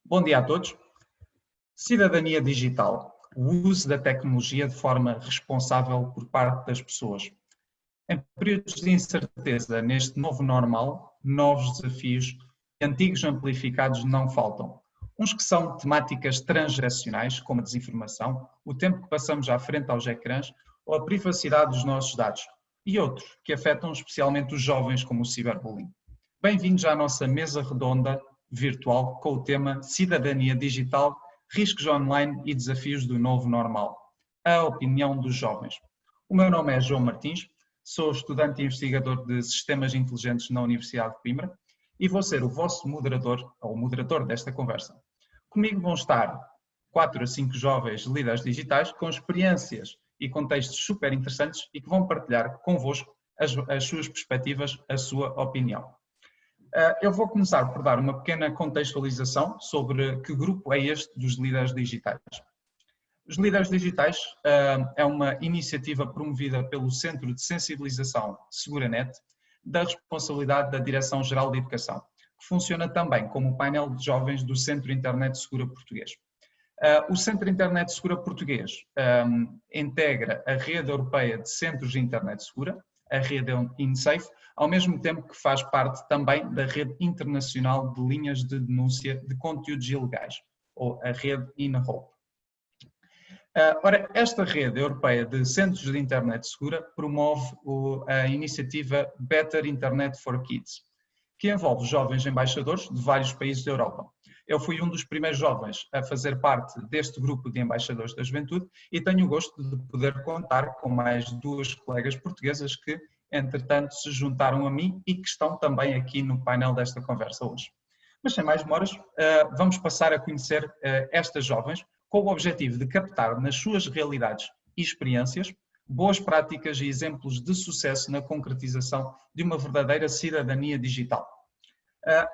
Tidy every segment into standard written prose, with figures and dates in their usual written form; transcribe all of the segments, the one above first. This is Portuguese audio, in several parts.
Bom dia a todos. Cidadania digital, o uso da tecnologia de forma responsável por parte das pessoas. Em períodos de incerteza neste novo normal, novos desafios e antigos amplificados não faltam. Uns que são temáticas transgeracionais, como a desinformação, o tempo que passamos à frente aos ecrãs ou a privacidade dos nossos dados, e outros que afetam especialmente os jovens, como o ciberbullying. Bem-vindos à nossa mesa redonda virtual com o tema Cidadania Digital, Riscos Online e Desafios do Novo Normal. A opinião dos jovens. O meu nome é João Martins, sou estudante e investigador de Sistemas Inteligentes na Universidade de Coimbra e vou ser o vosso moderador, ou moderador desta conversa. Comigo vão estar 4 a 5 jovens líderes digitais com experiências e contextos super interessantes e que vão partilhar convosco as suas perspectivas, a sua opinião. Eu vou começar por dar uma pequena contextualização sobre que grupo é este dos líderes digitais. Os líderes digitais é uma iniciativa promovida pelo Centro de Sensibilização SeguraNet, da responsabilidade da Direção-Geral de Educação, que funciona também como o painel de jovens do Centro Internet Segura Português. O Centro Internet Segura Português integra a rede europeia de centros de internet segura, a rede InSafe, ao mesmo tempo que faz parte também da rede internacional de linhas de denúncia de conteúdos ilegais, ou a rede InHope. Ora, esta rede europeia de centros de internet segura promove a iniciativa Better Internet for Kids, que envolve jovens embaixadores de vários países da Europa. Eu fui um dos primeiros jovens a fazer parte deste grupo de embaixadores da juventude e tenho o gosto de poder contar com mais 2 colegas portuguesas que, entretanto, se juntaram a mim e que estão também aqui no painel desta conversa hoje. Mas sem mais demoras, vamos passar a conhecer estas jovens com o objetivo de captar nas suas realidades e experiências boas práticas e exemplos de sucesso na concretização de uma verdadeira cidadania digital.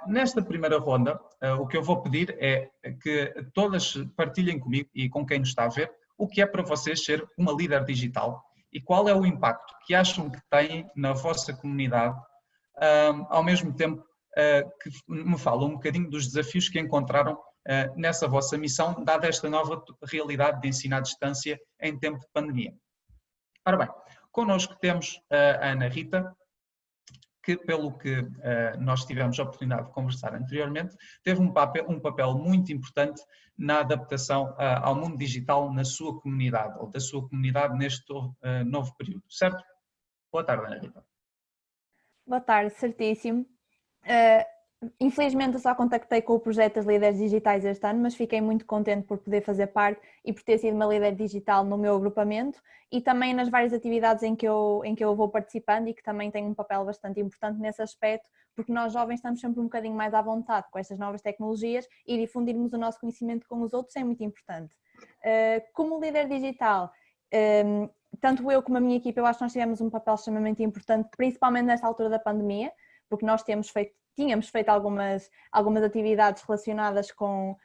Nesta primeira ronda, o que eu vou pedir é que todas partilhem comigo e com quem nos está a ver o que é para vocês ser uma líder digital e qual é o impacto que acham que tem na vossa comunidade, ao mesmo tempo que me falam um bocadinho dos desafios que encontraram nessa vossa missão, dada esta nova realidade de ensino à distância em tempo de pandemia. Ora bem, connosco temos a Ana Rita, que pelo que nós tivemos a oportunidade de conversar anteriormente, teve um papel muito importante na adaptação ao mundo digital na sua comunidade, ou da sua comunidade neste novo período, certo? Boa tarde, Ana Rita. Boa tarde, certíssimo. Infelizmente eu só contactei com o projeto das líderes digitais este ano, mas fiquei muito contente por poder fazer parte e por ter sido uma líder digital no meu agrupamento e também nas várias atividades em que eu vou participando e que também tem um papel bastante importante nesse aspecto, porque nós jovens estamos sempre um bocadinho mais à vontade com estas novas tecnologias e difundirmos o nosso conhecimento com os outros é muito importante. Como líder digital, tanto eu como a minha equipa, eu acho que nós tivemos um papel extremamente importante, principalmente nesta altura da pandemia, porque nós tínhamos feito algumas atividades relacionadas com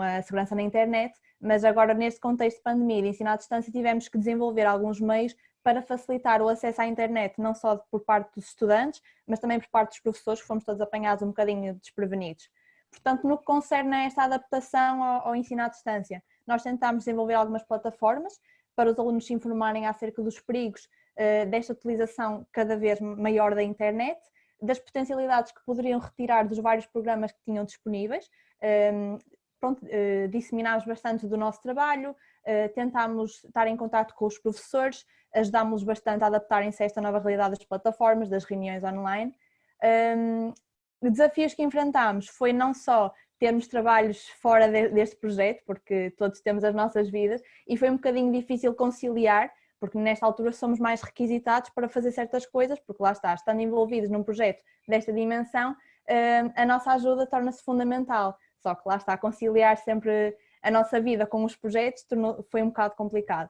a segurança na internet, mas agora neste contexto de pandemia de ensino à distância tivemos que desenvolver alguns meios para facilitar o acesso à internet, não só por parte dos estudantes, mas também por parte dos professores, que fomos todos apanhados um bocadinho desprevenidos. Portanto, no que concerne a esta adaptação ao ensino à distância, nós tentámos desenvolver algumas plataformas para os alunos se informarem acerca dos perigos desta utilização cada vez maior da internet, das potencialidades que poderiam retirar dos vários programas que tinham disponíveis. Disseminámos bastante do nosso trabalho, tentámos estar em contato com os professores, ajudámos-los bastante a adaptarem-se a esta nova realidade das plataformas, das reuniões online. Desafios que enfrentámos foi não só termos trabalhos fora deste projeto, porque todos temos as nossas vidas, e foi um bocadinho difícil conciliar, porque nesta altura somos mais requisitados para fazer certas coisas, porque lá está, estando envolvidos num projeto desta dimensão, a nossa ajuda torna-se fundamental. Só que lá está, conciliar sempre a nossa vida com os projetos foi um bocado complicado.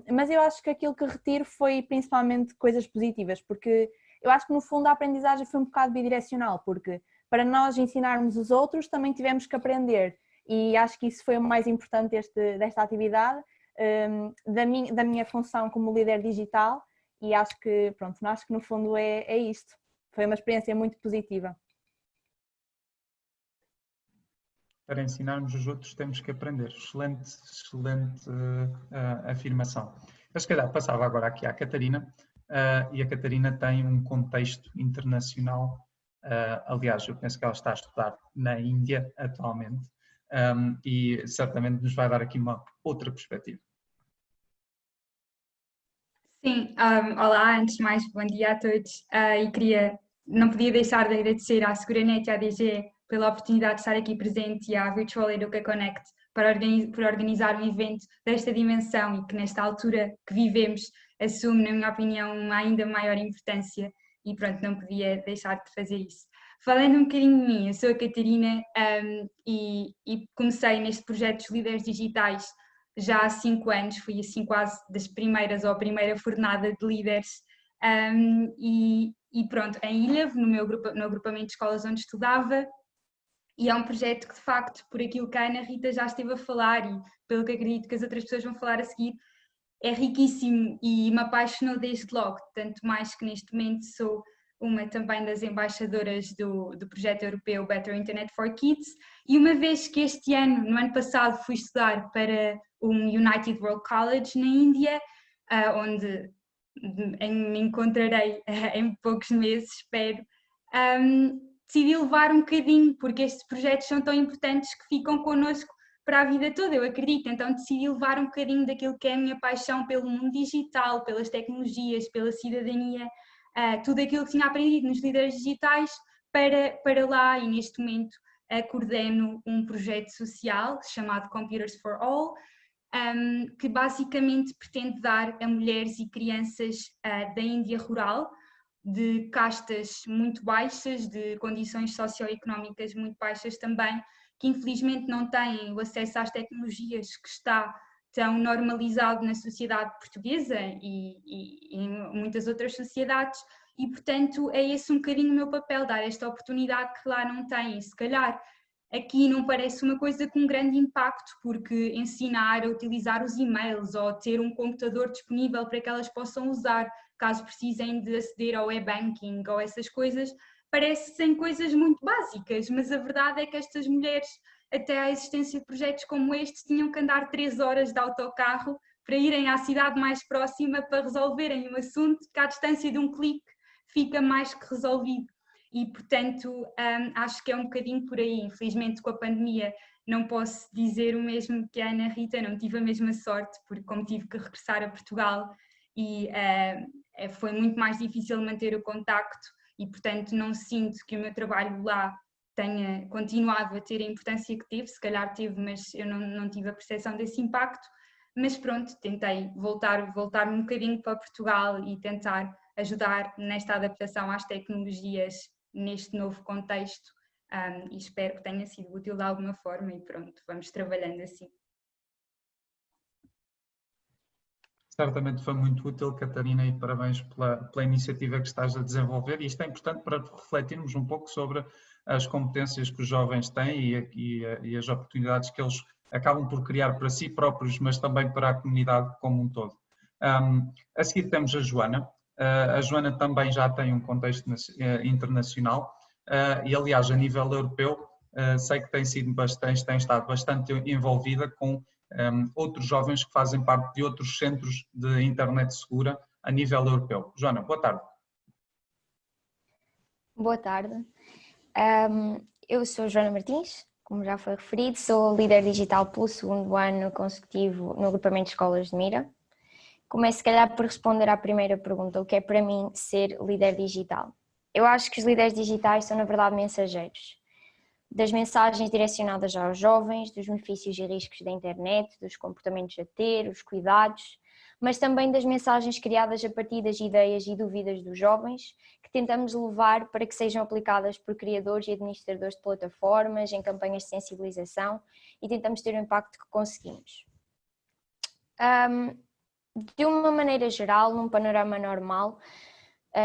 Mas eu acho que aquilo que retiro foi principalmente coisas positivas, porque eu acho que no fundo a aprendizagem foi um bocado bidirecional, porque para nós ensinarmos os outros também tivemos que aprender, e acho que isso foi o mais importante desta atividade, da minha função como líder digital, e acho que no fundo é isto. Foi uma experiência muito positiva. Para ensinarmos os outros temos que aprender. Excelente, excelente afirmação. Eu se calhar passava agora aqui à Catarina, e a Catarina tem um contexto internacional. Aliás, eu penso que ela está a estudar na Índia atualmente, e certamente nos vai dar aqui uma outra perspectiva. Sim, olá, antes de mais, bom dia a todos, e não podia deixar de agradecer à Seguranet e à DG pela oportunidade de estar aqui presente e à Virtual Educa Connect por organizar um evento desta dimensão e que nesta altura que vivemos assume, na minha opinião, uma ainda maior importância e pronto, não podia deixar de fazer isso. Falando um bocadinho de mim, eu sou a Catarina, e comecei neste projeto dos líderes digitais já há 5 anos, fui assim quase das primeiras ou a primeira fornada de líderes, e pronto, em Ilhavo, no agrupamento de escolas onde estudava, e é um projeto que de facto, por aquilo que a Ana Rita já esteve a falar e pelo que acredito que as outras pessoas vão falar a seguir, é riquíssimo e me apaixonou desde logo, tanto mais que neste momento sou uma também das embaixadoras do projeto europeu Better Internet for Kids, e uma vez que no ano passado, fui estudar para um United World College na Índia, onde me encontrarei em poucos meses, espero, decidi levar um bocadinho, porque estes projetos são tão importantes que ficam connosco para a vida toda, eu acredito, então decidi levar um bocadinho daquilo que é a minha paixão pelo mundo digital, pelas tecnologias, pela cidadania, tudo aquilo que tinha aprendido nos líderes digitais para lá, e neste momento coordeno um projeto social chamado Computers for All, que basicamente pretende dar a mulheres e crianças da Índia rural, de castas muito baixas, de condições socioeconómicas muito baixas também, que infelizmente não têm o acesso às tecnologias que está tão normalizado na sociedade portuguesa e em muitas outras sociedades, e portanto é esse um bocadinho o meu papel, dar esta oportunidade que lá não têm. Se calhar aqui não parece uma coisa com grande impacto, porque ensinar a utilizar os e-mails ou ter um computador disponível para que elas possam usar caso precisem de aceder ao e-banking ou essas coisas, parecem coisas muito básicas, mas a verdade é que estas mulheres, até à existência de projetos como este, tinham que andar 3 horas de autocarro para irem à cidade mais próxima para resolverem um assunto que à distância de um clique fica mais que resolvido. E, portanto, acho que é um bocadinho por aí. Infelizmente, com a pandemia, não posso dizer o mesmo que a Ana Rita, não tive a mesma sorte, porque como tive que regressar a Portugal e foi muito mais difícil manter o contacto e, portanto, não sinto que o meu trabalho lá tenha continuado a ter a importância que teve, se calhar teve, mas eu não tive a percepção desse impacto, mas pronto, tentei voltar um bocadinho para Portugal e tentar ajudar nesta adaptação às tecnologias neste novo contexto, e espero que tenha sido útil de alguma forma e pronto, vamos trabalhando assim. Certamente foi muito útil, Catarina, e parabéns pela iniciativa que estás a desenvolver. E isto é importante para refletirmos um pouco sobre as competências que os jovens têm e as oportunidades que eles acabam por criar para si próprios, mas também para a comunidade como um todo. A seguir temos a Joana. A Joana também já tem um contexto internacional e, aliás, a nível europeu, sei que tem estado bastante envolvida com outros jovens que fazem parte de outros centros de internet segura a nível europeu. Joana, boa tarde. Boa tarde. Eu sou Joana Martins, como já foi referido, sou líder digital pelo 2º ano consecutivo no agrupamento de escolas de Mira. Começo, se calhar, por responder à primeira pergunta, o que é para mim ser líder digital. Eu acho que os líderes digitais são, na verdade, mensageiros das mensagens direcionadas aos jovens, dos benefícios e riscos da internet, dos comportamentos a ter, os cuidados, mas também das mensagens criadas a partir das ideias e dúvidas dos jovens, que tentamos levar para que sejam aplicadas por criadores e administradores de plataformas, em campanhas de sensibilização, e tentamos ter o impacto que conseguimos. De uma maneira geral, num panorama normal,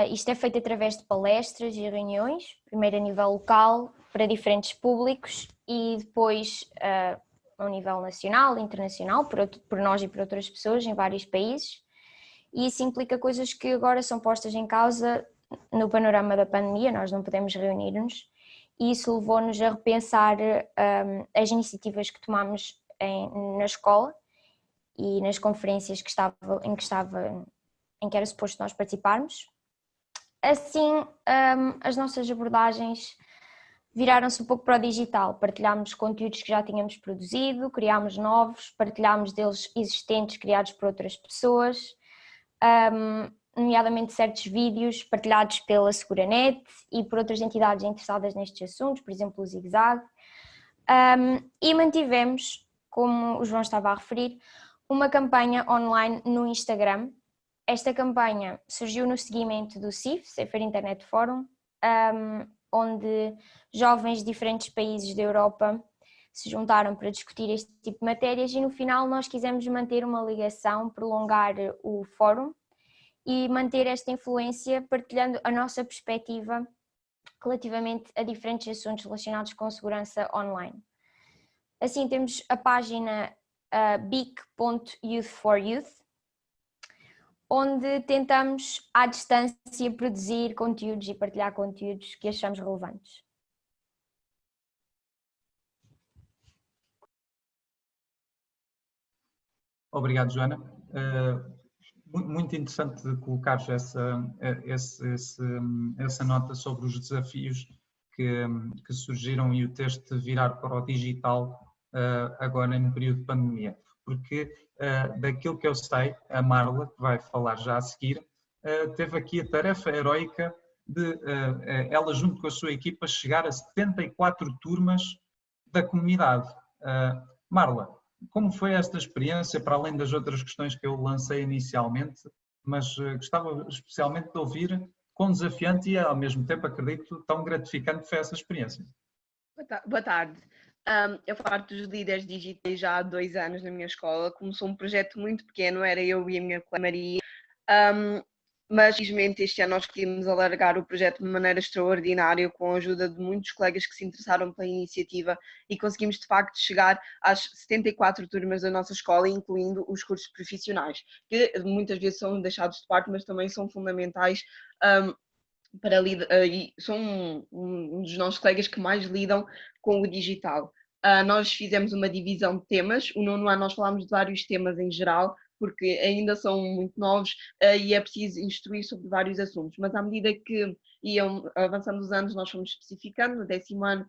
isto é feito através de palestras e reuniões, primeiro a nível local, para diferentes públicos, e depois ao nível nacional, internacional, por nós e por outras pessoas em vários países. E isso implica coisas que agora são postas em causa no panorama da pandemia, nós não podemos reunir-nos, e isso levou-nos a repensar as iniciativas que tomámos na escola e nas conferências em que era suposto nós participarmos. Assim, as nossas abordagens viraram-se um pouco para o digital, partilhámos conteúdos que já tínhamos produzido, criámos novos, partilhámos deles existentes criados por outras pessoas, nomeadamente certos vídeos partilhados pela Seguranet e por outras entidades interessadas nestes assuntos, por exemplo o Zig-Zag, e mantivemos, como o João estava a referir, uma campanha online no Instagram. Esta campanha surgiu no seguimento do CIF, Safer Internet Forum, onde jovens de diferentes países da Europa se juntaram para discutir este tipo de matérias e no final nós quisemos manter uma ligação, prolongar o fórum e manter esta influência partilhando a nossa perspectiva relativamente a diferentes assuntos relacionados com segurança online. Assim temos a página bic.youth4youth, onde tentamos à distância produzir conteúdos e partilhar conteúdos que achamos relevantes. Obrigado, Joana. Muito interessante colocares essa nota sobre os desafios que surgiram e o teres de virar para o digital agora no período de pandemia. Porque daquilo que eu sei, a Marla, que vai falar já a seguir, teve aqui a tarefa heroica de ela, junto com a sua equipa, chegar a 74 turmas da comunidade. Marla, como foi esta experiência, para além das outras questões que eu lancei inicialmente, mas gostava especialmente de ouvir quão desafiante e, ao mesmo tempo, acredito, tão gratificante foi essa experiência. Boa tarde. Eu faço parte dos líderes digitais já há 2 anos na minha escola. Começou um projeto muito pequeno, era eu e a minha colega Maria, mas felizmente este ano nós queríamos alargar o projeto de maneira extraordinária com a ajuda de muitos colegas que se interessaram pela iniciativa e conseguimos de facto chegar às 74 turmas da nossa escola, incluindo os cursos profissionais, que muitas vezes são deixados de parte, mas também são fundamentais são um dos nossos colegas que mais lidam com o digital. Nós fizemos uma divisão de temas. O nono ano nós falámos de vários temas em geral, porque ainda são muito novos e é preciso instruir sobre vários assuntos. Mas à medida que iam avançando os anos, nós fomos especificando. No 10º ano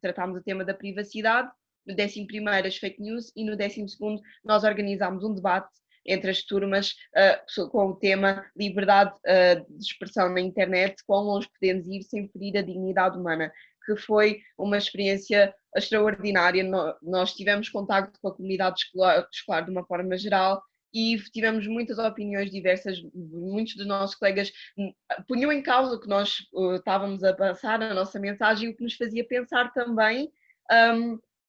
tratámos o tema da privacidade, no 11º as fake news e no 12º nós organizámos um debate entre as turmas com o tema liberdade de expressão na internet, quão longe podemos ir sem ferir a dignidade humana, que foi uma experiência extraordinária. Nós tivemos contacto com a comunidade escolar de uma forma geral e tivemos muitas opiniões diversas. Muitos dos nossos colegas punham em causa o que nós estávamos a passar, a nossa mensagem, o que nos fazia pensar também,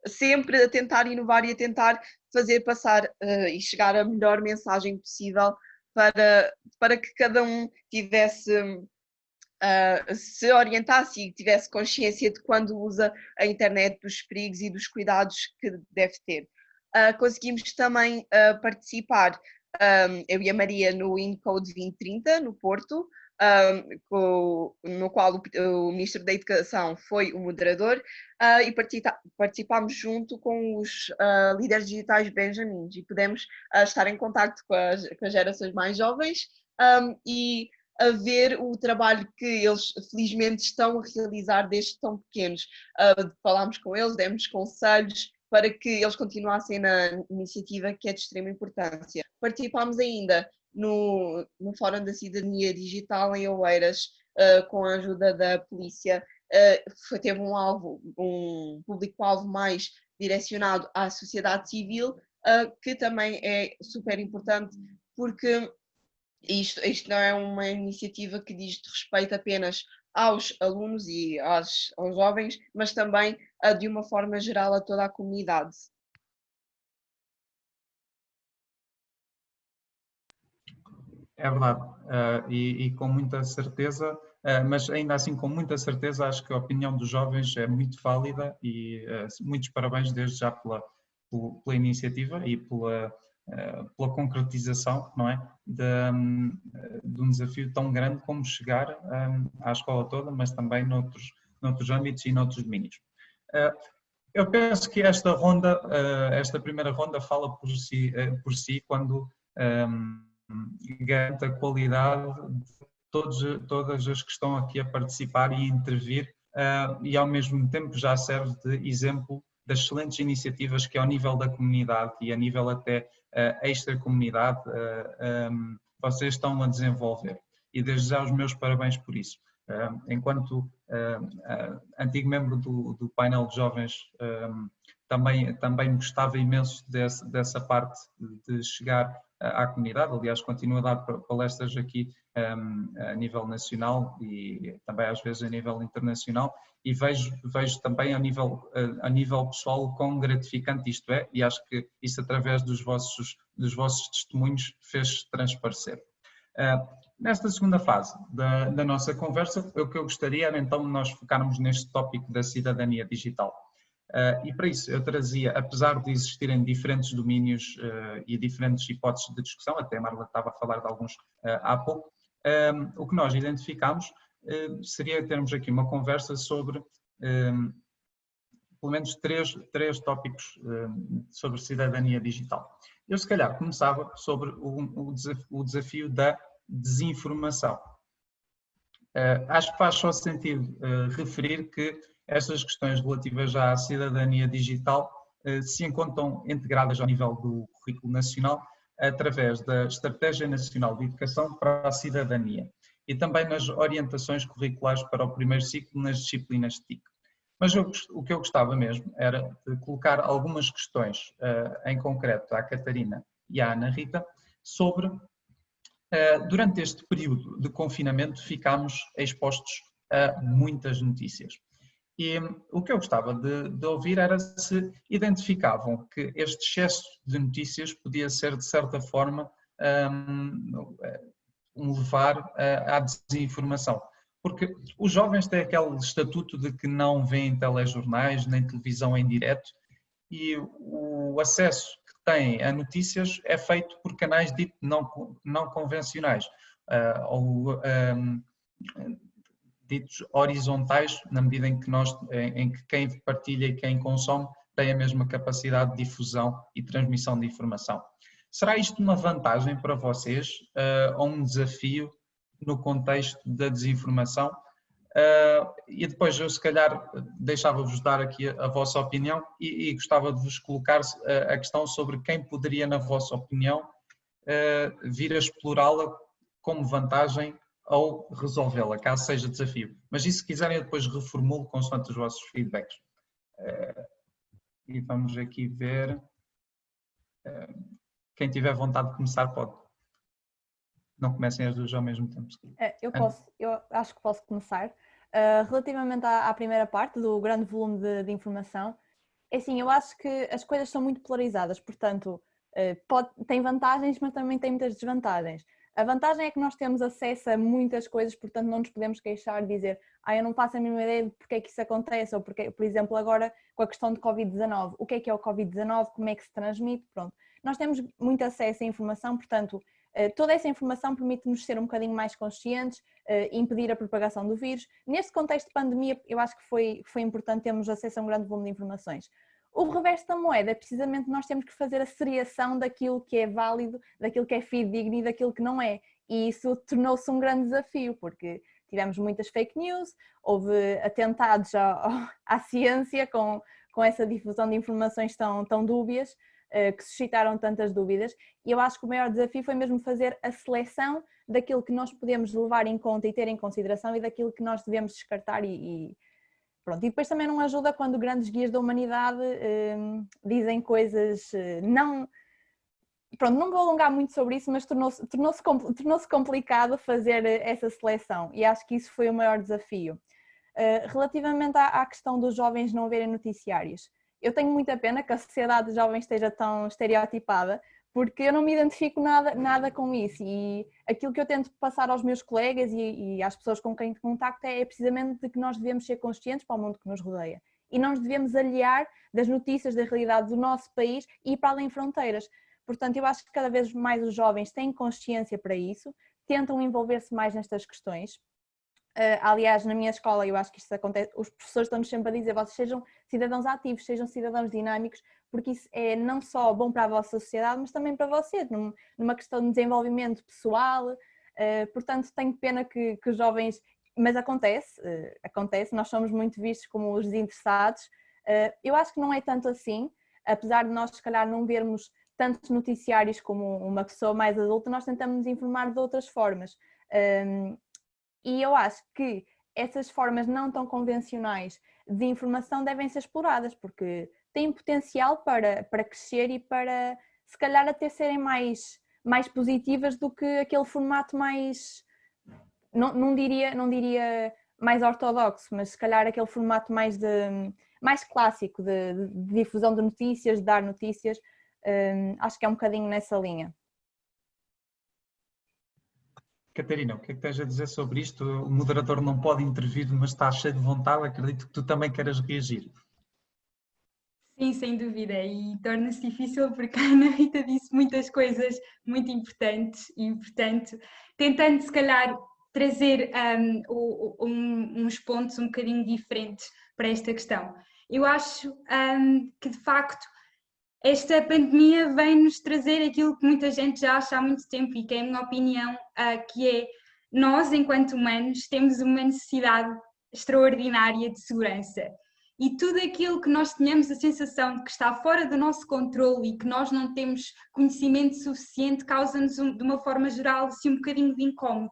sempre a tentar inovar e a tentar fazer passar e chegar a melhor mensagem possível para que cada um tivesse, se orientasse e tivesse consciência de quando usa a internet, dos perigos e dos cuidados que deve ter. Conseguimos também participar, eu e a Maria, no InCode 2030, no Porto, no qual o Ministro da Educação foi o moderador, e participámos junto com os líderes digitais Benjamins e pudemos estar em contacto com as gerações mais jovens e a ver o trabalho que eles felizmente estão a realizar desde tão pequenos. Falámos com eles, demos conselhos para que eles continuassem na iniciativa, que é de extrema importância. Participámos ainda no Fórum da Cidadania Digital em Oeiras, com a ajuda da polícia. Teve um público-alvo mais direcionado à sociedade civil, que também é super importante, porque isto não é uma iniciativa que diz respeito apenas aos alunos e aos jovens, mas também de uma forma geral a toda a comunidade. É verdade, e com muita certeza, mas ainda assim com muita certeza acho que a opinião dos jovens é muito válida e muitos parabéns desde já pela iniciativa e pela concretização, não é, de um desafio tão grande como chegar à escola toda, mas também noutros âmbitos e noutros domínios. Eu penso que esta primeira ronda fala por si quando garante a qualidade de todas as que estão aqui a participar e intervir, e ao mesmo tempo já serve de exemplo das excelentes iniciativas que ao nível da comunidade e a nível até extra-comunidade vocês estão a desenvolver. E desde já os meus parabéns por isso. Enquanto antigo membro do painel de jovens, também gostava imenso dessa parte de chegar à comunidade. Aliás, continuo a dar palestras aqui a nível nacional e também às vezes a nível internacional, e vejo também a nível pessoal o quão gratificante isto é, e acho que isso através dos vossos testemunhos fez transparecer. Nesta segunda fase da nossa conversa, o que eu gostaria era então nós focarmos neste tópico da cidadania digital. E para isso eu trazia, apesar de existirem diferentes domínios e diferentes hipóteses de discussão, até a Marla estava a falar de alguns há pouco, o que nós identificámos seria termos aqui uma conversa sobre pelo menos três tópicos sobre cidadania digital. Eu se calhar começava sobre o desafio da desinformação. Acho que faz só sentido referir que estas questões relativas à cidadania digital se encontram integradas ao nível do currículo nacional através da Estratégia Nacional de Educação para a Cidadania e também nas orientações curriculares para o primeiro ciclo nas disciplinas de TIC. Mas o que eu gostava mesmo era de colocar algumas questões em concreto à Catarina e à Ana Rita sobre, durante este período de confinamento, ficámos expostos a muitas notícias. E o que eu gostava de ouvir era se identificavam que este excesso de notícias podia ser, de certa forma, levar à desinformação. Porque os jovens têm aquele estatuto de que não veem telejornais nem televisão em direto, e o acesso que têm a notícias é feito por canais ditos não convencionais, ou ditos horizontais, na medida em que quem partilha e quem consome tem a mesma capacidade de difusão e transmissão de informação. Será isto uma vantagem para vocês ou um desafio no contexto da desinformação? E depois eu se calhar deixava-vos dar aqui a vossa opinião e gostava de vos colocar a questão sobre quem poderia, na vossa opinião, vir a explorá-la como vantagem ou resolvê-la, caso seja desafio. Mas isso, se quiserem, eu depois reformulo consoante os vossos feedbacks. E vamos aqui ver. Quem tiver vontade de começar pode. Não comecem as duas ao mesmo tempo. Eu acho que posso começar. Relativamente à primeira parte do grande volume de informação, é assim, eu acho que as coisas são muito polarizadas, portanto, tem vantagens, mas também tem muitas desvantagens. A vantagem é que nós temos acesso a muitas coisas, portanto não nos podemos queixar de dizer eu não faço a mínima ideia de porque é que isso acontece, ou porque, por exemplo, agora com a questão de Covid-19, o que é o Covid-19, como é que se transmite, pronto. Nós temos muito acesso à informação, portanto, toda essa informação permite-nos ser um bocadinho mais conscientes, impedir a propagação do vírus. Neste contexto de pandemia, eu acho que foi importante termos acesso a um grande volume de informações. O reverso da moeda é precisamente nós temos que fazer a seriação daquilo que é válido, daquilo que é fidedigno e daquilo que não é. E isso tornou-se um grande desafio, porque tivemos muitas fake news, houve atentados à ciência com essa difusão de informações tão dúbias, que suscitaram tantas dúvidas, e eu acho que o maior desafio foi mesmo fazer a seleção daquilo que nós podemos levar em conta e ter em consideração e daquilo que nós devemos descartar e pronto. E depois também não ajuda quando grandes guias da humanidade dizem coisas não... Pronto, não vou alongar muito sobre isso, mas tornou-se complicado fazer essa seleção e acho que isso foi o maior desafio. Relativamente à questão dos jovens não verem noticiários, eu tenho muita pena que a sociedade de jovens esteja tão estereotipada, porque eu não me identifico nada com isso, e aquilo que eu tento passar aos meus colegas e às pessoas com quem contacto é precisamente de que nós devemos ser conscientes para o mundo que nos rodeia e não nos devemos aliar das notícias da realidade do nosso país e ir para além fronteiras. Portanto, eu acho que cada vez mais os jovens têm consciência para isso, tentam envolver-se mais nestas questões. Aliás, na minha escola, eu acho que isto acontece, os professores estão-nos sempre a dizer, vocês sejam cidadãos ativos, sejam cidadãos dinâmicos, porque isso é não só bom para a vossa sociedade, mas também para vocês, numa questão de desenvolvimento pessoal. Portanto, tenho pena que os jovens, mas acontece, nós somos muito vistos como os desinteressados. Eu acho que não é tanto assim, apesar de nós se calhar não vermos tantos noticiários como uma pessoa mais adulta, nós tentamos nos informar de outras formas. E eu acho que essas formas não tão convencionais de informação devem ser exploradas, porque têm potencial para crescer e para, se calhar, até serem mais positivas do que aquele formato mais, não diria mais ortodoxo, mas se calhar aquele formato mais clássico de difusão de notícias, de dar notícias. Acho que é um bocadinho nessa linha. Catarina, o que é que tens a dizer sobre isto? O moderador não pode intervir, mas está cheio de vontade. Acredito que tu também queiras reagir. Sim, sem dúvida, e torna-se difícil porque a Ana Rita disse muitas coisas muito importantes e, portanto, tentando se calhar trazer uns pontos um bocadinho diferentes para esta questão. Eu acho que, de facto, esta pandemia vem-nos trazer aquilo que muita gente já acha há muito tempo e que é a minha opinião, que é nós, enquanto humanos, temos uma necessidade extraordinária de segurança. E tudo aquilo que nós tenhamos a sensação de que está fora do nosso controle e que nós não temos conhecimento suficiente causa-nos, de uma forma geral, assim, um bocadinho de incómodo.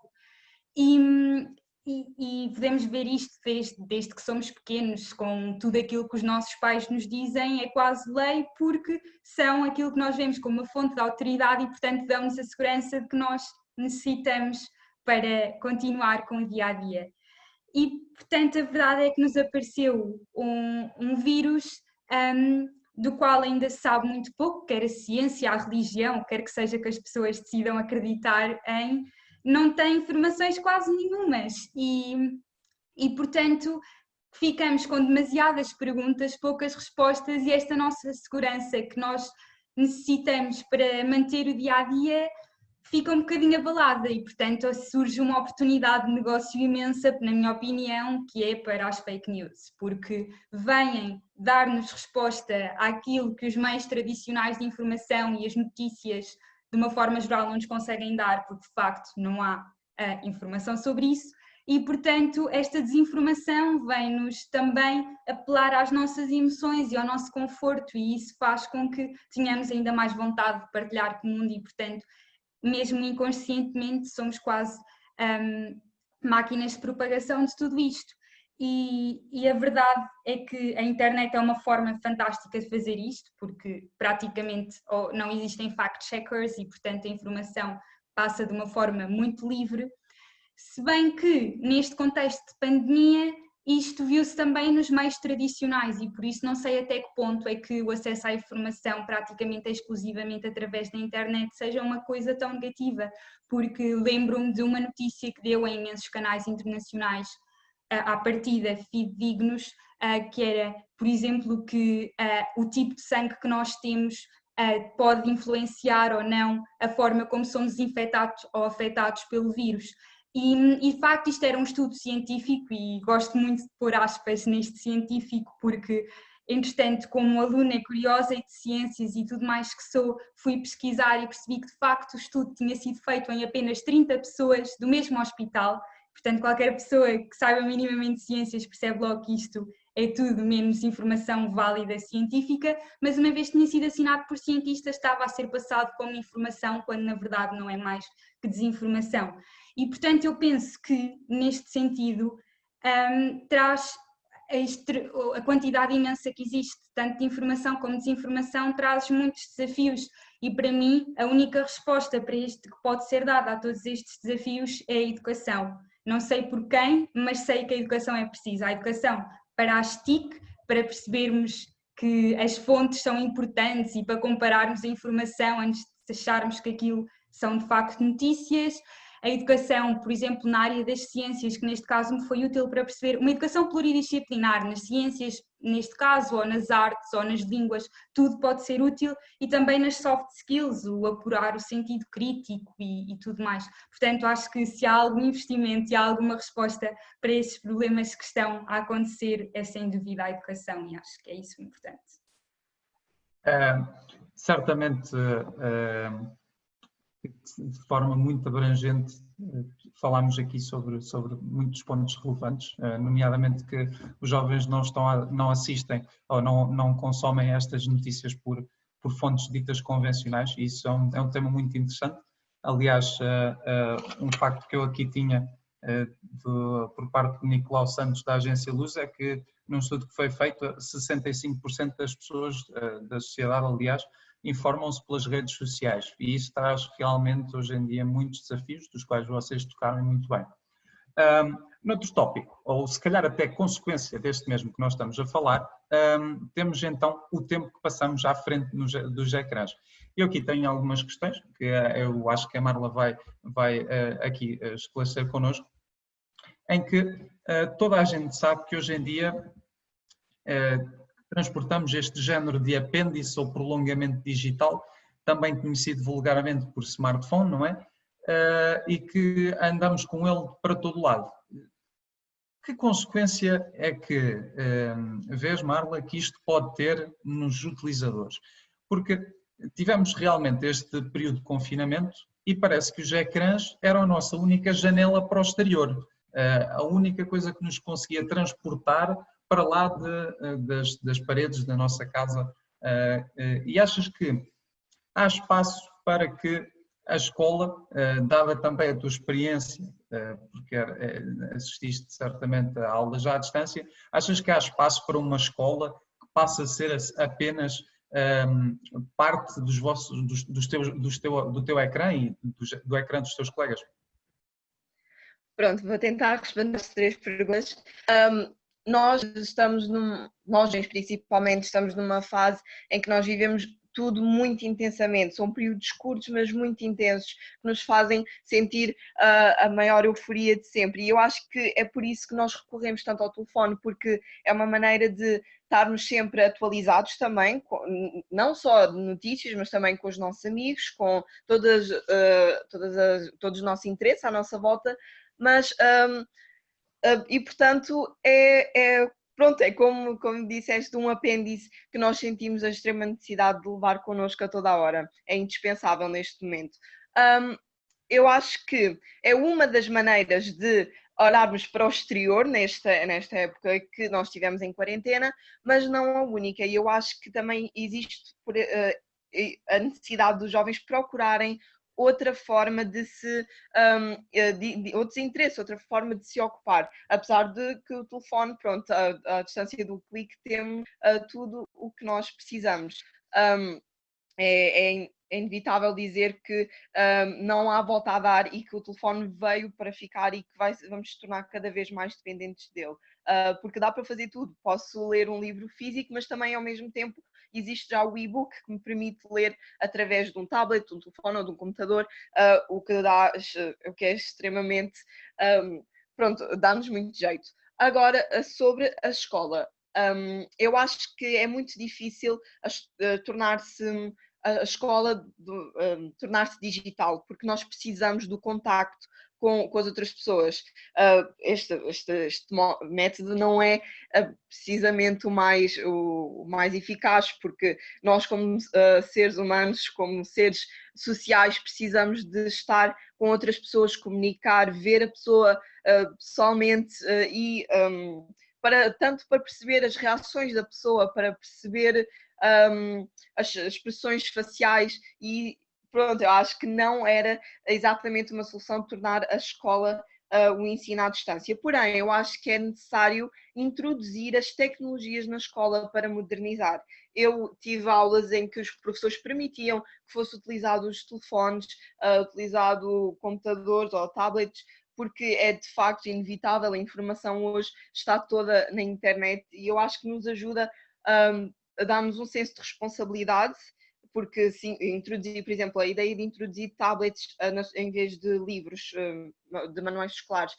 E podemos ver isto desde que somos pequenos, com tudo aquilo que os nossos pais nos dizem, é quase lei, porque são aquilo que nós vemos como uma fonte de autoridade e, portanto, dão-nos a segurança de que nós necessitamos para continuar com o dia-a-dia. E, portanto, a verdade é que nos apareceu um vírus do qual ainda se sabe muito pouco, quer a ciência, a religião, quer que seja que as pessoas decidam acreditar em, não tem informações quase nenhumas e, portanto, ficamos com demasiadas perguntas, poucas respostas e esta nossa segurança que nós necessitamos para manter o dia-a-dia fica um bocadinho abalada e, portanto, surge uma oportunidade de negócio imensa, na minha opinião, que é para as fake news, porque vêm dar-nos resposta àquilo que os meios tradicionais de informação e as notícias, de uma forma geral, não nos conseguem dar, porque, de facto, não há informação sobre isso. E, portanto, esta desinformação vem-nos também apelar às nossas emoções e ao nosso conforto, e isso faz com que tenhamos ainda mais vontade de partilhar com o mundo e, portanto, mesmo inconscientemente, somos quase máquinas de propagação de tudo isto. E a verdade é que a internet é uma forma fantástica de fazer isto, porque praticamente não existem fact-checkers e, portanto, a informação passa de uma forma muito livre. Se bem que, neste contexto de pandemia, isto viu-se também nos meios tradicionais e por isso não sei até que ponto é que o acesso à informação praticamente exclusivamente através da internet seja uma coisa tão negativa, porque lembro-me de uma notícia que deu em imensos canais internacionais à partida fidedignos, que era, por exemplo, que o tipo de sangue que nós temos pode influenciar ou não a forma como somos infectados ou afetados pelo vírus. E de facto isto era um estudo científico e gosto muito de pôr aspas neste científico porque, entretanto, como aluna curiosa e de ciências e tudo mais que sou, fui pesquisar e percebi que de facto o estudo tinha sido feito em apenas 30 pessoas do mesmo hospital, portanto qualquer pessoa que saiba minimamente de ciências percebe logo que isto é tudo menos informação válida científica, mas uma vez tinha sido assinado por cientistas estava a ser passado como informação quando na verdade não é mais que desinformação. E, portanto, eu penso que, neste sentido, traz a quantidade imensa que existe, tanto de informação como de desinformação, traz muitos desafios. E, para mim, a única resposta para isto que pode ser dada a todos estes desafios é a educação. Não sei por quem, mas sei que a educação é precisa. A educação para as TIC, para percebermos que as fontes são importantes e para compararmos a informação antes de acharmos que aquilo são, de facto, notícias. a educação, por exemplo, na área das ciências, que neste caso me foi útil para perceber uma educação pluridisciplinar nas ciências, neste caso, ou nas artes, ou nas línguas, tudo pode ser útil, e também nas soft skills, o apurar o sentido crítico e tudo mais. Portanto, acho que se há algum investimento e há alguma resposta para estes problemas que estão a acontecer, é sem dúvida a educação, e acho que é isso importante. Certamente, de forma muito abrangente, falámos aqui sobre muitos pontos relevantes, nomeadamente que os jovens não assistem ou não consomem estas notícias por fontes ditas convencionais, e isso é um tema muito interessante. Aliás, um facto que eu aqui tinha por parte de Nicolau Santos, da agência Luz, é que num estudo que foi feito, 65% das pessoas da sociedade, aliás, informam-se pelas redes sociais, e isso traz realmente hoje em dia muitos desafios, dos quais vocês tocaram muito bem. Noutro tópico, ou se calhar até consequência deste mesmo que nós estamos a falar, temos então o tempo que passamos à frente dos ecrãs. Eu aqui tenho algumas questões que eu acho que a Marla vai aqui esclarecer connosco, em que toda a gente sabe que hoje em dia transportamos este género de apêndice ou prolongamento digital, também conhecido vulgarmente por smartphone, não é? E que andamos com ele para todo lado. Que consequência é que vês, Marla, que isto pode ter nos utilizadores? Porque tivemos realmente este período de confinamento e parece que os ecrãs eram a nossa única janela para o exterior, a única coisa que nos conseguia transportar para lá das paredes da nossa casa. E achas que há espaço para que a escola, dada também a tua experiência, porque assististe certamente a aulas já à distância, achas que há espaço para uma escola que passe a ser apenas parte do teu ecrã e do ecrã dos teus colegas? Pronto, vou tentar responder as 3 perguntas. Nós principalmente estamos numa fase em que nós vivemos tudo muito intensamente, são períodos curtos, mas muito intensos, que nos fazem sentir a maior euforia de sempre, e eu acho que é por isso que nós recorremos tanto ao telefone, porque é uma maneira de estarmos sempre atualizados também, não só de notícias, mas também com os nossos amigos, com todos os nossos interesses à nossa volta, mas e portanto pronto, é como disseste, um apêndice que nós sentimos a extrema necessidade de levar connosco a toda a hora. É indispensável neste momento. Eu acho que é uma das maneiras de olharmos para o exterior nesta época que nós estivemos em quarentena, mas não a única. E eu acho que também existe a necessidade dos jovens procurarem outra forma de outros interesses, outra forma de se ocupar, apesar de que o telefone, pronto, a distância do clique, temos tudo o que nós precisamos. É inevitável dizer que não há volta a dar e que o telefone veio para ficar e que vamos nos tornar cada vez mais dependentes dele, porque dá para fazer tudo. Posso ler um livro físico, mas também ao mesmo tempo existe já o e-book que me permite ler através de um tablet, de um telefone ou de um computador, o que é extremamente, pronto, dá-nos muito jeito. Agora, sobre a escola, eu acho que é muito difícil tornar-se a escola tornar-se digital, porque nós precisamos do contacto com as outras pessoas. Este método não é precisamente o mais eficaz, porque nós, como seres humanos, como seres sociais, precisamos de estar com outras pessoas, comunicar, ver a pessoa pessoalmente e tanto para perceber as reações da pessoa, para perceber as expressões faciais, e pronto, eu acho que não era exatamente uma solução de tornar a escola o ensino à distância. Porém, eu acho que é necessário introduzir as tecnologias na escola para modernizar. Eu tive aulas em que os professores permitiam que fosse utilizado os telefones, utilizado computadores ou tablets, porque é de facto inevitável, a informação hoje está toda na internet, e eu acho que nos ajuda a dar-nos um senso de responsabilidade porque sim, introduzir, por exemplo, a ideia de introduzir tablets em vez de livros, de manuais escolares,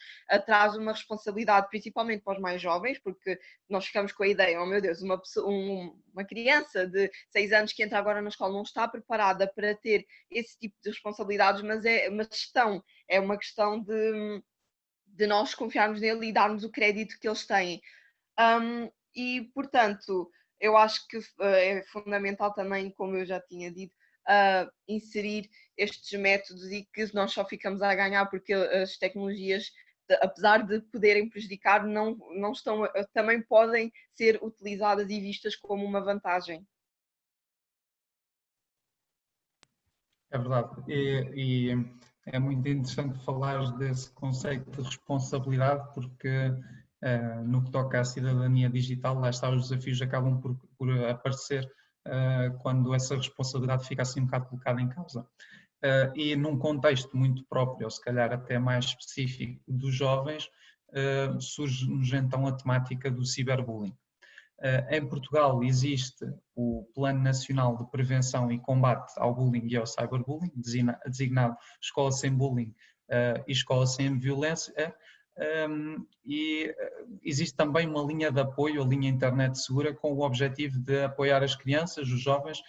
traz uma responsabilidade principalmente para os mais jovens, porque nós ficamos com a ideia, oh meu Deus, uma criança de 6 anos que entra agora na escola não está preparada para ter esse tipo de responsabilidades, mas é uma questão de nós confiarmos nele e darmos o crédito que eles têm. E, portanto, eu acho que é fundamental também, como eu já tinha dito, inserir estes métodos e que nós só ficamos a ganhar porque as tecnologias, apesar de poderem prejudicar, não estão, também podem ser utilizadas e vistas como uma vantagem. É verdade. E é muito interessante falar desse conceito de responsabilidade, porque no que toca à cidadania digital, lá está, os desafios acabam por aparecer quando essa responsabilidade fica assim um bocado colocada em causa. E num contexto muito próprio, ou se calhar até mais específico dos jovens, surge-nos então a temática do ciberbullying. Em Portugal existe o Plano Nacional de Prevenção e Combate ao Bullying e ao Cyberbullying, designado Escola Sem Bullying e Escola Sem Violência, e existe também uma linha de apoio, a linha Internet Segura, com o objetivo de apoiar as crianças, os jovens,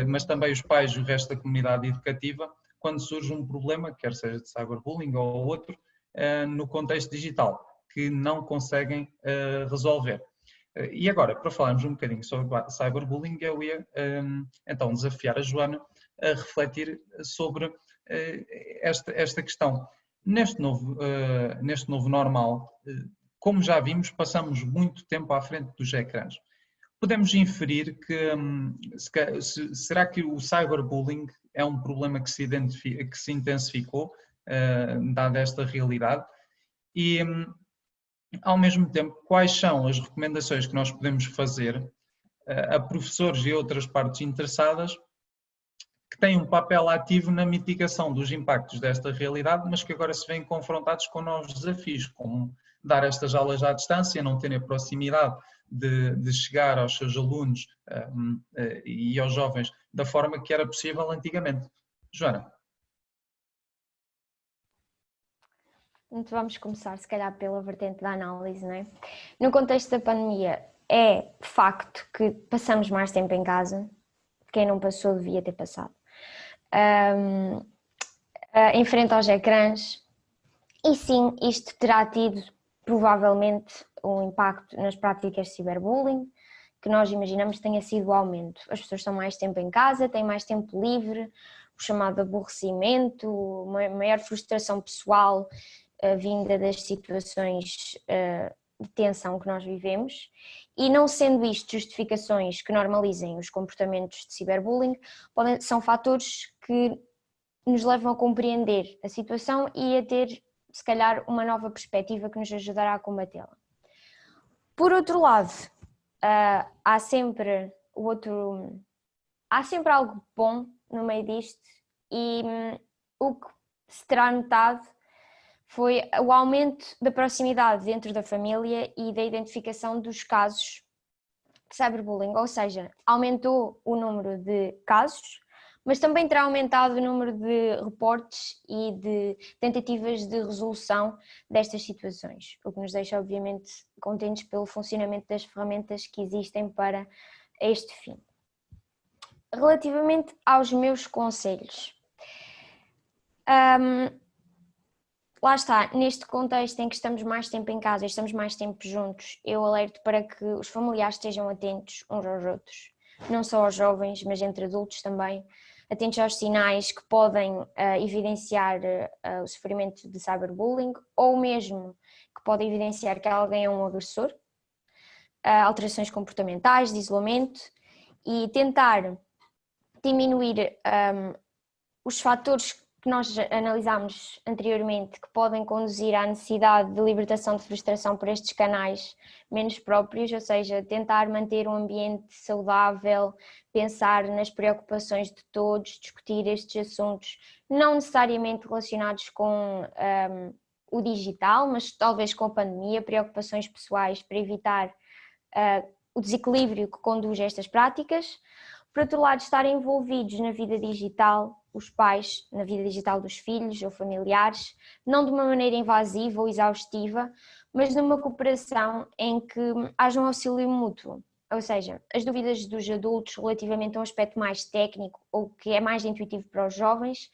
mas também os pais e o resto da comunidade educativa, quando surge um problema, quer seja de cyberbullying ou outro, no contexto digital, que não conseguem resolver. E agora, para falarmos um bocadinho sobre cyberbullying, eu ia então desafiar a Joana a refletir sobre esta questão. Neste novo normal, como já vimos, passamos muito tempo à frente dos ecrãs. Podemos inferir que, será que o cyberbullying é um problema que se intensificou, dada esta realidade? E, ao mesmo tempo, quais são as recomendações que nós podemos fazer a professores e outras partes interessadas que têm um papel ativo na mitigação dos impactos desta realidade, mas que agora se veem confrontados com novos desafios, como dar estas aulas à distância, não terem a proximidade de chegar aos seus alunos e aos jovens da forma que era possível antigamente. Joana. Então vamos começar, se calhar, pela vertente da análise, não é? No contexto da pandemia, é facto que passamos mais tempo em casa. Quem não passou devia ter passado. Em frente aos ecrãs. E sim, isto terá tido, provavelmente, um impacto nas práticas de ciberbullying, que nós imaginamos que tenha sido o aumento. As pessoas estão mais tempo em casa, têm mais tempo livre, o chamado aborrecimento, uma maior frustração pessoal, vinda das situações de tensão que nós vivemos, e não sendo isto justificações que normalizem os comportamentos de ciberbullying, são fatores que nos levam a compreender a situação e a ter, se calhar, uma nova perspectiva que nos ajudará a combatê-la. Por outro lado, há sempre algo bom no meio disto, e o que se terá notado foi o aumento da proximidade dentro da família e da identificação dos casos de cyberbullying, ou seja, aumentou o número de casos, mas também terá aumentado o número de reportes e de tentativas de resolução destas situações, o que nos deixa obviamente contentes pelo funcionamento das ferramentas que existem para este fim. Relativamente aos meus conselhos, lá está, neste contexto em que estamos mais tempo em casa e estamos mais tempo juntos, eu alerto para que os familiares estejam atentos uns aos outros, não só aos jovens, mas entre adultos também, atentos aos sinais que podem evidenciar o sofrimento de cyberbullying, ou mesmo que podem evidenciar que alguém é um agressor, alterações comportamentais, de isolamento, e tentar diminuir os fatores que nós analisámos anteriormente, que podem conduzir à necessidade de libertação de frustração por estes canais menos próprios, ou seja, tentar manter um ambiente saudável, pensar nas preocupações de todos, discutir estes assuntos, não necessariamente relacionados com o digital, mas talvez com a pandemia, preocupações pessoais para evitar o desequilíbrio que conduz a estas práticas. Por outro lado, estar envolvidos na vida digital, os pais na vida digital dos filhos ou familiares, não de uma maneira invasiva ou exaustiva, mas numa cooperação em que haja um auxílio mútuo. Ou seja, as dúvidas dos adultos relativamente a um aspecto mais técnico ou que é mais intuitivo para os jovens,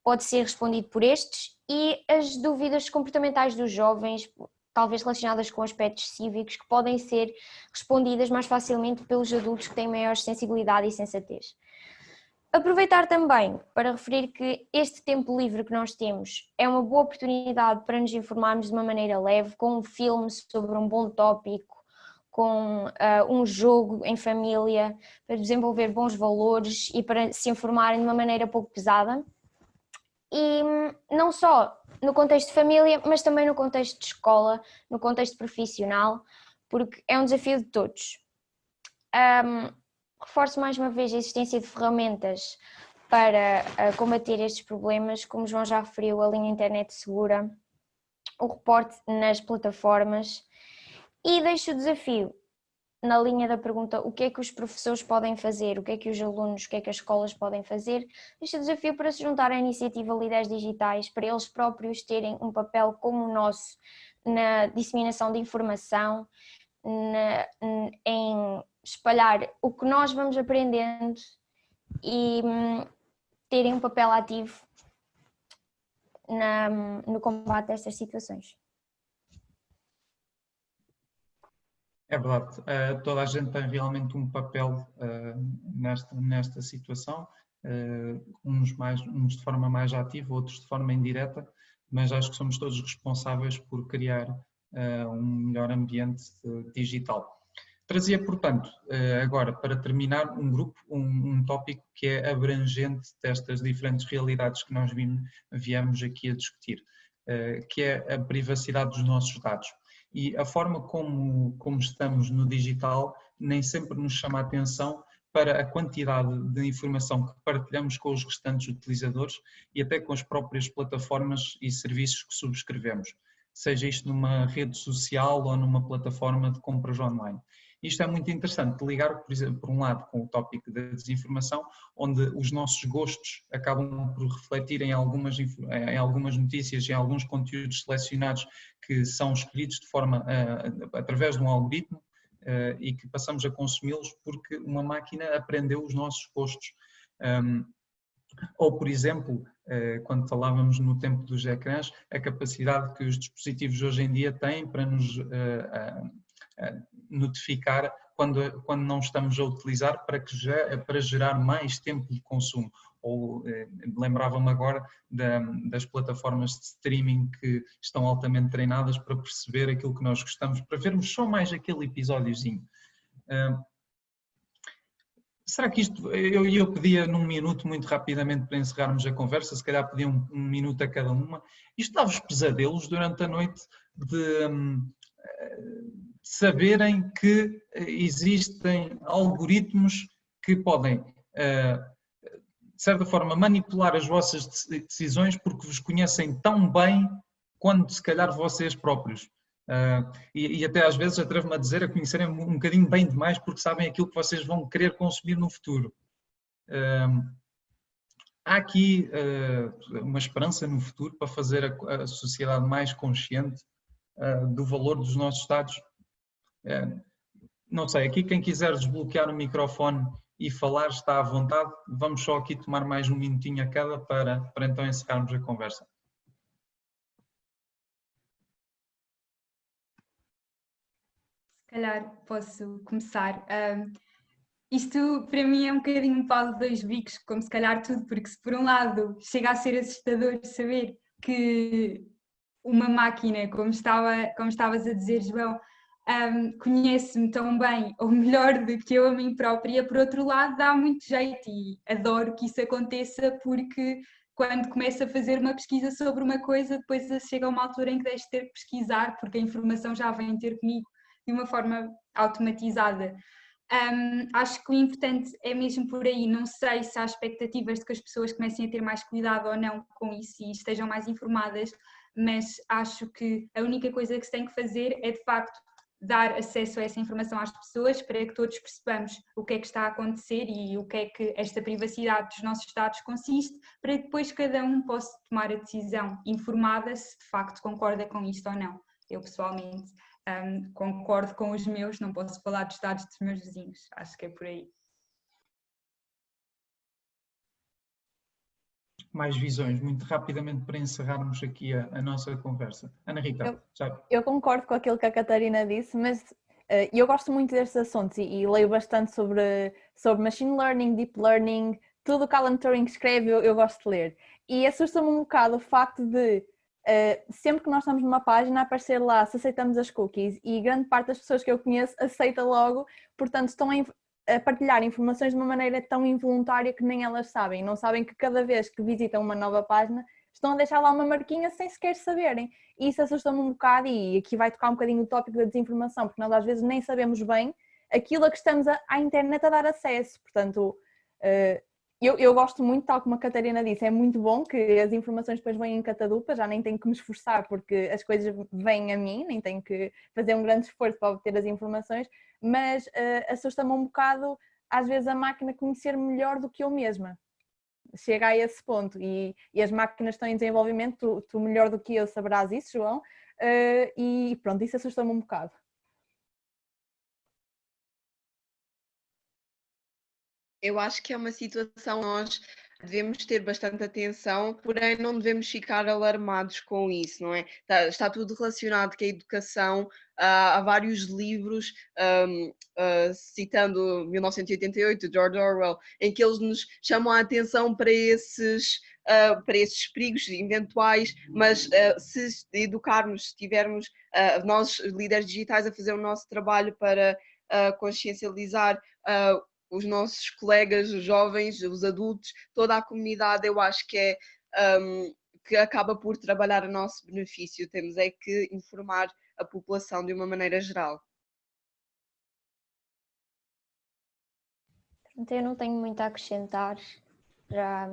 pode ser respondido por estes, e as dúvidas comportamentais dos jovens, talvez relacionadas com aspectos cívicos, que podem ser respondidas mais facilmente pelos adultos que têm maior sensibilidade e sensatez. Aproveitar também para referir que este tempo livre que nós temos é uma boa oportunidade para nos informarmos de uma maneira leve, com um filme sobre um bom tópico, com um jogo em família, para desenvolver bons valores e para se informarem de uma maneira pouco pesada. E não só no contexto de família, mas também no contexto de escola, no contexto profissional, porque é um desafio de todos. Reforço mais uma vez a existência de ferramentas para combater estes problemas, como o João já referiu, a linha internet segura, o reporte nas plataformas, e deixo o desafio na linha da pergunta o que é que os professores podem fazer, o que é que os alunos, o que é que as escolas podem fazer. Deixo o desafio para se juntar à iniciativa Líderes Digitais, para eles próprios terem um papel como o nosso na disseminação de informação, em espalhar o que nós vamos aprendendo e terem um papel ativo no combate a estas situações. É verdade, toda a gente tem realmente um papel nesta situação, uns de forma mais ativa, outros de forma indireta, mas acho que somos todos responsáveis por criar um melhor ambiente digital. Trazia, portanto, agora para terminar, um tópico que é abrangente destas diferentes realidades que nós viemos aqui a discutir, que é a privacidade dos nossos dados. E a forma como estamos no digital nem sempre nos chama a atenção para a quantidade de informação que partilhamos com os restantes utilizadores e até com as próprias plataformas e serviços que subscrevemos, seja isto numa rede social ou numa plataforma de compras online. Isto é muito interessante de ligar, por exemplo, por um lado, com o tópico da desinformação, onde os nossos gostos acabam por refletir em algumas notícias, em alguns conteúdos selecionados que são escolhidos de forma, através de um algoritmo, e que passamos a consumi-los porque uma máquina aprendeu os nossos gostos. Ou, por exemplo, quando falávamos no tempo dos ecrãs, a capacidade que os dispositivos hoje em dia têm para nos notificar quando não estamos a utilizar para gerar mais tempo de consumo. Ou lembrava-me agora das plataformas de streaming que estão altamente treinadas para perceber aquilo que nós gostamos, para vermos só mais aquele episódiozinho. Será que isto, eu pedia num minuto muito rapidamente para encerrarmos a conversa, se calhar pedia um minuto a cada uma. Isto dá-vos pesadelos durante a noite de saberem que existem algoritmos que podem, de certa forma, manipular as vossas decisões porque vos conhecem tão bem quanto se calhar vocês próprios. E até às vezes atrevo-me a dizer, a conhecerem um bocadinho bem demais porque sabem aquilo que vocês vão querer consumir no futuro. Há aqui uma esperança no futuro para fazer a sociedade mais consciente do valor dos nossos dados. Não sei, aqui quem quiser desbloquear o microfone e falar está à vontade. Vamos só aqui tomar mais um minutinho a cada para então encerrarmos a conversa. Se calhar posso começar. Isto para mim é um bocadinho um pau de dois bicos, como se calhar tudo, porque se por um lado chega a ser assustador saber que uma máquina, como estavas a dizer, João, conhece-me tão bem ou melhor do que eu a mim própria, por outro lado dá muito jeito e adoro que isso aconteça, porque quando começo a fazer uma pesquisa sobre uma coisa, depois chega a uma altura em que deixo de ter que pesquisar, porque a informação já vem ter comigo de uma forma automatizada. Acho que o importante é mesmo por aí. Não sei se há expectativas de que as pessoas comecem a ter mais cuidado ou não com isso e estejam mais informadas, mas acho que a única coisa que se tem que fazer é de facto dar acesso a essa informação às pessoas para que todos percebamos o que é que está a acontecer e o que é que esta privacidade dos nossos dados consiste, para que depois cada um possa tomar a decisão informada se de facto concorda com isto ou não. Eu pessoalmente concordo com os meus, não posso falar dos dados dos meus vizinhos, acho que é por aí. Mais visões, muito rapidamente para encerrarmos aqui a nossa conversa. Ana Rita, eu concordo com aquilo que a Catarina disse, mas eu gosto muito destes assuntos e leio bastante sobre machine learning, deep learning, tudo o que Alan Turing escreve eu gosto de ler. E assusta-me um bocado o facto de sempre que nós estamos numa página aparecer lá se aceitamos as cookies, e grande parte das pessoas que eu conheço aceita logo, portanto estão a partilhar informações de uma maneira tão involuntária que nem elas sabem. Não sabem que cada vez que visitam uma nova página estão a deixar lá uma marquinha sem sequer saberem. E isso assusta-me um bocado, e aqui vai tocar um bocadinho o tópico da desinformação, porque nós às vezes nem sabemos bem aquilo a que estamos à internet a dar acesso. Portanto, eu gosto muito, tal como a Catarina disse, é muito bom que as informações depois vêm em catadupa, já nem tenho que me esforçar porque as coisas vêm a mim, nem tenho que fazer um grande esforço para obter as informações, mas assusta-me um bocado às vezes a máquina conhecer melhor do que eu mesma. Chega a esse ponto e as máquinas estão em desenvolvimento, tu melhor do que eu saberás isso, João, e pronto, isso assusta-me um bocado. Eu acho que é uma situação que nós devemos ter bastante atenção, porém não devemos ficar alarmados com isso, não é? Está tudo relacionado com a educação, há vários livros, citando 1988, George Orwell, em que eles nos chamam a atenção para esses perigos eventuais, mas se educarmos, se tivermos nós, líderes digitais, a fazer o nosso trabalho para consciencializar os nossos colegas, os jovens, os adultos, toda a comunidade, eu acho que que acaba por trabalhar a nosso benefício. Temos é que informar a população de uma maneira geral. Eu não tenho muito a acrescentar, já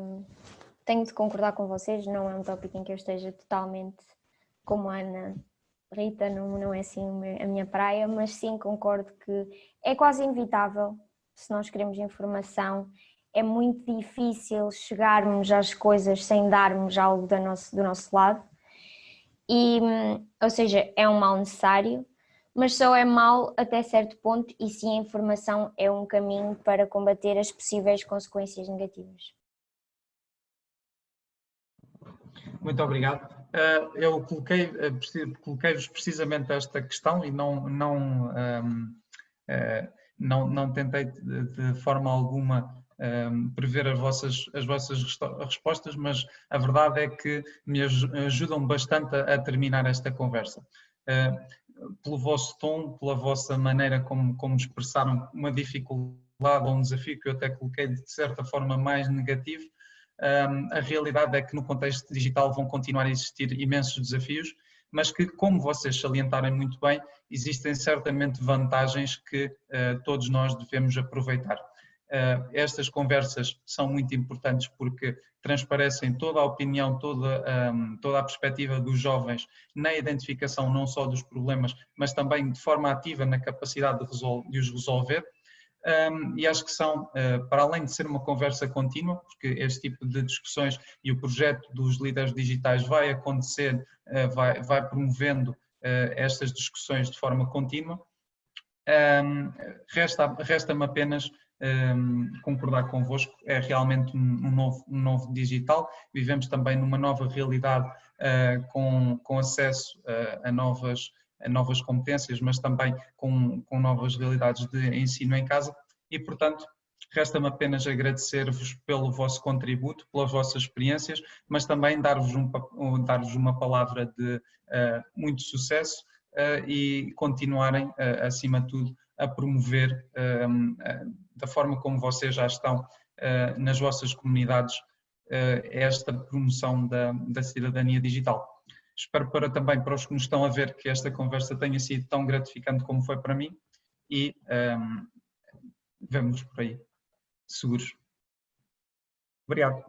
tenho de concordar com vocês, não é um tópico em que eu esteja totalmente como a Ana Rita, não é assim a minha praia, mas sim concordo que é quase inevitável. Se nós queremos informação, é muito difícil chegarmos às coisas sem darmos algo do nosso lado. E, ou seja, é um mal necessário, mas só é mau até certo ponto, e sim a informação é um caminho para combater as possíveis consequências negativas. Muito obrigado. Eu coloquei-vos precisamente esta questão e não tentei de forma alguma prever as vossas respostas, mas a verdade é que me ajudam bastante a terminar esta conversa. Pelo vosso tom, pela vossa maneira como expressaram uma dificuldade ou um desafio que eu até coloquei de certa forma mais negativo, a realidade é que no contexto digital vão continuar a existir imensos desafios, mas que, como vocês salientarem muito bem, existem certamente vantagens que todos nós devemos aproveitar. Estas conversas são muito importantes porque transparecem toda a opinião, toda a perspectiva dos jovens na identificação não só dos problemas, mas também de forma ativa na capacidade de os resolver. E acho que são, para além de ser uma conversa contínua, porque este tipo de discussões e o projeto dos líderes digitais vai acontecer, vai promovendo estas discussões de forma contínua, resta-me apenas concordar convosco. É realmente um novo digital, vivemos também numa nova realidade com acesso a novas competências, mas também com novas realidades de ensino em casa e, portanto, resta-me apenas agradecer-vos pelo vosso contributo, pelas vossas experiências, mas também dar-vos uma palavra de muito sucesso e continuarem, acima de tudo, a promover da forma como vocês já estão nas vossas comunidades esta promoção da cidadania digital. Espero também para os que nos estão a ver que esta conversa tenha sido tão gratificante como foi para mim e vemo-nos por aí, seguros. Obrigado.